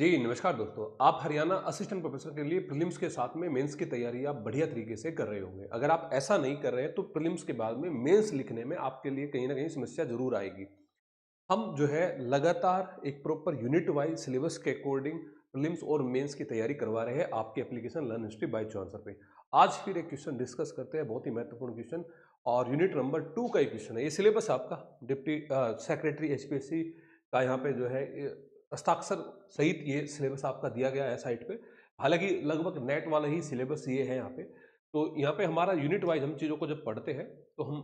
जी, नमस्कार दोस्तों। आप हरियाणा असिस्टेंट प्रोफेसर के लिए प्रीलिम्स के साथ में मेंस की तैयारी आप बढ़िया तरीके से कर रहे होंगे। अगर आप ऐसा नहीं कर रहे हैं तो प्रीलिम्स के बाद में मेंस लिखने में आपके लिए कहीं न कहीं समस्या ज़रूर आएगी। हम जो है लगातार एक प्रॉपर यूनिट वाइज़ सिलेबस के अकॉर्डिंग प्रीलिम्स और मेंस की तैयारी करवा रहे हैं आपके एप्लीकेशन लर्न हिस्ट्री बाय चांसर पे। आज फिर एक क्वेश्चन डिस्कस करते हैं, बहुत ही महत्वपूर्ण क्वेश्चन और यूनिट नंबर 2 का एक क्वेश्चन है। ये सिलेबस आपका डिप्टी सेक्रेटरी एचपीएससी का यहाँ पे जो है हस्ताक्षर सहित ये सिलेबस आपका दिया गया है साइट पे। हालाँकि लगभग नेट वाला ही सिलेबस ये है यहाँ पे। तो यहाँ पे हमारा यूनिट वाइज़ हम चीज़ों को जब पढ़ते हैं तो हम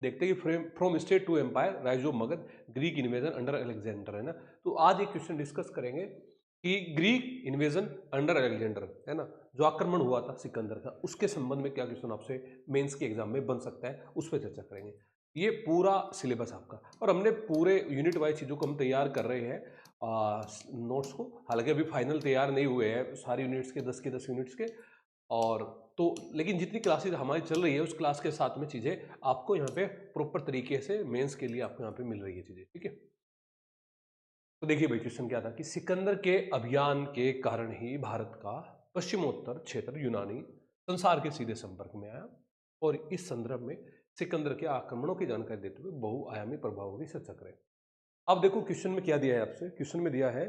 देखते हैं कि frame from state to empire rise of Magadha Greek invasion under Alexander, है ना। तो आज एक क्वेश्चन डिस्कस करेंगे कि ग्रीक इन्वेजन अंडर अलेक्जेंडर, है ना, जो आक्रमण हुआ था सिकंदर का, उसके संबंध में क्या क्वेश्चन आपसे मेंस के एग्जाम में बन सकता है, उस पर चर्चा करेंगे। ये पूरा सिलेबस आपका, और हमने पूरे यूनिट वाइज चीज़ों को हम तैयार कर रहे हैं नोट्स को। हालांकि अभी फाइनल तैयार नहीं हुए हैं सारे यूनिट्स के 10 यूनिट्स के, और तो लेकिन जितनी क्लासेस हमारी चल रही है उस क्लास के साथ में चीज़ें आपको यहाँ पे प्रॉपर तरीके से मेंस के लिए आपको यहाँ पे मिल रही है चीज़ें, ठीक है। तो देखिए भाई, क्वेश्चन क्या था कि सिकंदर के अभियान के कारण ही भारत का पश्चिमोत्तर क्षेत्र यूनानी संसार के सीधे संपर्क में आया, और इस संदर्भ में सिकंदर के आक्रमणों की जानकारी देते हुए बहुआयामी प्रभावों की चर्चा करें। अब देखो क्वेश्चन में क्या दिया है आपसे। क्वेश्चन में दिया है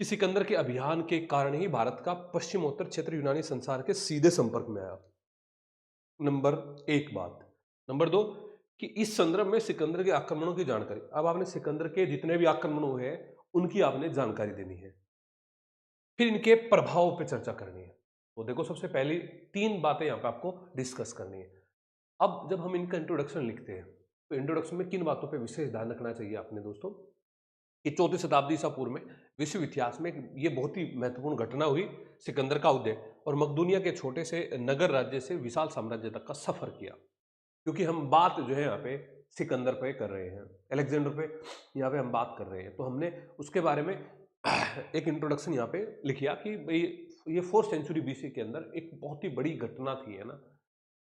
कि सिकंदर के अभियान के कारण ही भारत का पश्चिमोत्तर क्षेत्र यूनानी संसार के सीधे संपर्क में आया, नंबर एक बात। नंबर दो, कि इस संदर्भ में सिकंदर के आक्रमणों की जानकारी। अब आपने सिकंदर के जितने भी आक्रमण हुए हैं उनकी आपने जानकारी देनी है, फिर इनके प्रभाव पे चर्चा करनी है। तो देखो, सबसे पहली तीन बातें यहाँ पे आपको डिस्कस करनी है। अब जब हम इनका इंट्रोडक्शन लिखते हैं तो इंट्रोडक्शन में किन बातों पे विशेष ध्यान रखना चाहिए आपने दोस्तों, कि 4वीं शताब्दी ईसा पूर्व में विश्व इतिहास में ये बहुत ही महत्वपूर्ण घटना हुई। सिकंदर का उदय और मकदूनिया के छोटे से नगर राज्य से विशाल साम्राज्य तक का सफर किया। क्योंकि हम बात जो है यहाँ पे सिकंदर पे कर रहे हैं, अलेक्जेंडर पे यहाँ पे हम बात कर रहे हैं, तो हमने उसके बारे में एक इंट्रोडक्शन यहाँ पे लिखिया कि भाई ये 4th सेंचुरी बीसी के अंदर एक बहुत ही बड़ी घटना थी, है ना।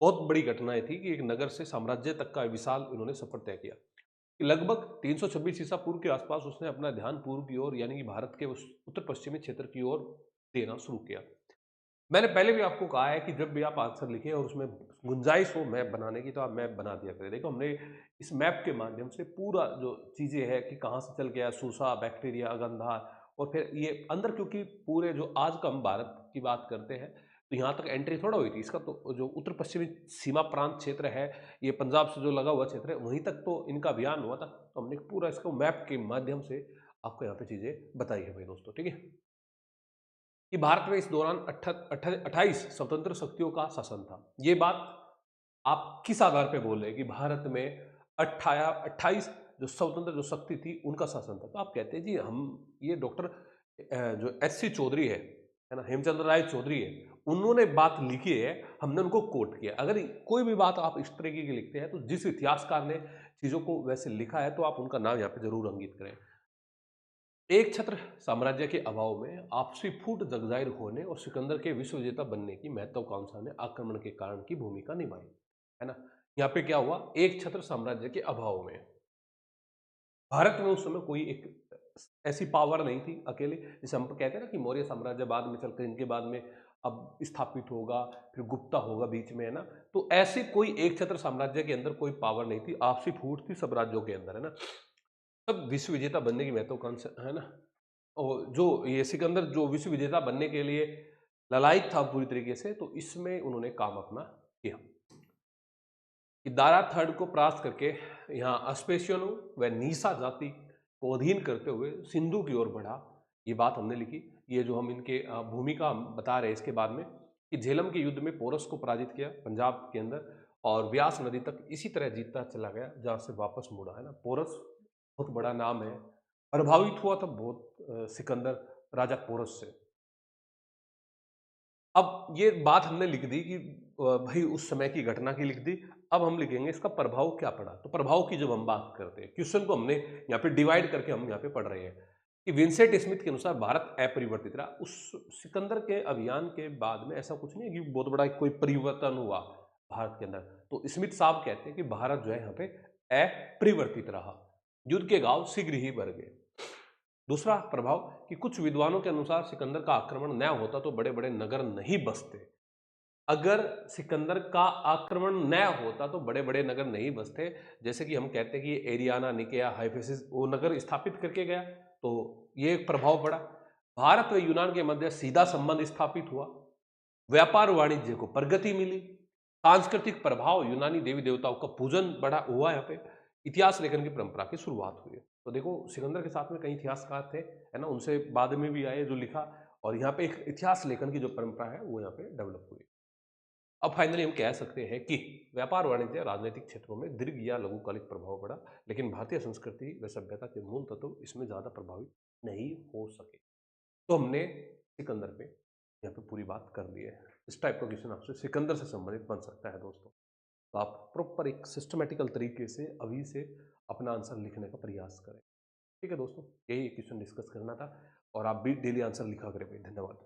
बहुत बड़ी घटनाएं थी कि एक नगर से साम्राज्य तक का विशाल इन्होंने सफर तय किया। कि लगभग 326 ईसा पूर्व के आसपास उसने अपना ध्यान पूर्व की ओर, यानी कि भारत के उस उत्तर पश्चिमी क्षेत्र की ओर देना शुरू किया। मैंने पहले भी आपको कहा है कि जब भी आप आंसर लिखें और उसमें गुंजाइश हो मैप बनाने की, तो आप मैप बना दिया करें। देखो, हमने इस मैप के माध्यम से पूरा जो चीज़ें हैं कि कहाँ से चल गया सूसा, बैक्टीरिया, गंधार, और फिर ये अंदर, क्योंकि पूरे जो आज का हम भारत की बात करते हैं तो यहाँ तक एंट्री थोड़ा हुई थी। इसका तो जो उत्तर पश्चिमी सीमा प्रांत क्षेत्र है, ये पंजाब से जो लगा हुआ क्षेत्र है, वहीं तक तो इनका अभियान हुआ था। तो हमने पूरा इसको मैप के माध्यम से आपको यहाँ पे चीज़ें बताई है भाई दोस्तों, ठीक है। कि भारत में इस दौरान 28 स्वतंत्र शक्तियों का शासन था। ये बात आप किस आधार पे बोल रहे हैं कि भारत में 28 जो स्वतंत्र जो शक्ति थी उनका शासन था? तो आप कहते हैं जी, हम ये डॉक्टर जो एस.सी. चौधरी है ना, हेमचंद्र राय चौधरी है, उन्होंने बात लिखी है, हमने उनको कोट किया। अगर कोई भी बात आप इस तरीके की लिखते हैं तो जिस इतिहासकार ने चीज़ों को वैसे लिखा है तो आप उनका नाम यहाँ पे ज़रूर अंकित करें। एक छत्र साम्राज्य के अभाव में आपसी फूट जगजाहिर होने और सिकंदर के विश्व विजेता बनने की महत्वाकांक्षा ने आक्रमण के कारण की भूमिका निभाई, है ना। यहाँ पे क्या हुआ, एक छत्र साम्राज्य के अभाव में भारत में उस समय कोई एक ऐसी पावर नहीं थी अकेले, जैसे हम कहते हैं ना कि मौर्य साम्राज्य बाद में चलकर इनके बाद में अब स्थापित होगा, फिर गुप्ता होगा बीच में, है ना। तो ऐसे कोई एक छत्र साम्राज्य के अंदर कोई पावर नहीं थी, आपसी फूट थी सब राज्यों के अंदर, है ना। तब विश्व विजेता बनने की महत्वाकांक्षा, है ना, और जो ये सिकंदर जो विश्व विजेता बनने के लिए ललायत था पूरी तरीके से, तो इसमें उन्होंने काम अपना किया कि दारा थर्ड को परास्त करके यहाँ अस्पेशियनों व नीसा जाति को अधीन करते हुए सिंधु की ओर बढ़ा। ये बात हमने लिखी। ये जो हम इनके भूमिका हम बता रहे हैं इसके बाद में, कि झेलम के युद्ध में पोरस को पराजित किया पंजाब के अंदर, और व्यास नदी तक इसी तरह जीतता चला गया जहाँ से वापस मुड़ा, है ना। पोरस बहुत बड़ा नाम है, प्रभावित हुआ था बहुत सिकंदर राजा पोरस से। अब ये बात हमने लिख दी कि भाई उस समय की घटना की लिख दी। अब हम लिखेंगे इसका प्रभाव क्या पड़ा। तो प्रभाव की जब हम बात करते हैं, क्वेश्चन को हमने यहाँ पे डिवाइड करके हम यहाँ पे पढ़ रहे हैं कि विंसेंट स्मिथ के अनुसार भारत अपरिवर्तित रहा। उस सिकंदर के अभियान के बाद में ऐसा कुछ नहीं है कि बहुत बड़ा कोई परिवर्तन हुआ भारत के अंदर। तो स्मिथ साहब कहते हैं कि भारत जो है यहाँ पे अपरिवर्तित रहा, युद्ध के घाव शीघ्र ही भर गए। दूसरा प्रभाव कि कुछ विद्वानों के अनुसार सिकंदर का आक्रमण न होता तो बड़े बड़े नगर नहीं बसते। अगर सिकंदर का आक्रमण न होता तो बड़े बड़े नगर नहीं बसते। जैसे कि हम कहते हैं कि एरियाना, निकेया, हाइफेसिस वो नगर स्थापित करके गया, तो ये एक प्रभाव पड़ा। भारत व यूनान के मध्य सीधा संबंध स्थापित हुआ, व्यापार वाणिज्य को प्रगति मिली, सांस्कृतिक प्रभाव, यूनानी देवी देवताओं का पूजन बढ़ा हुआ, यहाँ पे इतिहास लेखन की परंपरा की शुरुआत हुई। तो देखो सिकंदर के साथ में कई इतिहासकार थे, है ना, उनसे बाद में भी आए जो लिखा, और यहाँ पे एक इतिहास लेखन की जो परंपरा है वो यहाँ पे डेवलप हुई। अब फाइनली हम कह सकते हैं कि व्यापार वाणिज्य राजनीतिक क्षेत्रों में दीर्घ या लघुकालिक प्रभाव पड़ा, लेकिन भारतीय संस्कृति व सभ्यता के मूल तत्व इसमें ज्यादा प्रभावित नहीं हो सके। तो हमने सिकंदर पे यहाँ पे पूरी बात कर ली है। इस टाइप का क्वेश्चन आपसे सिकंदर से संबंधित बन सकता है दोस्तों। तो आप प्रॉपर एक सिस्टमेटिकल तरीके से अभी से अपना आंसर लिखने का प्रयास करें। ठीक है दोस्तों, यही क्वेश्चन डिस्कस करना था, और आप भी डेली आंसर लिखा करें भाई। धन्यवाद।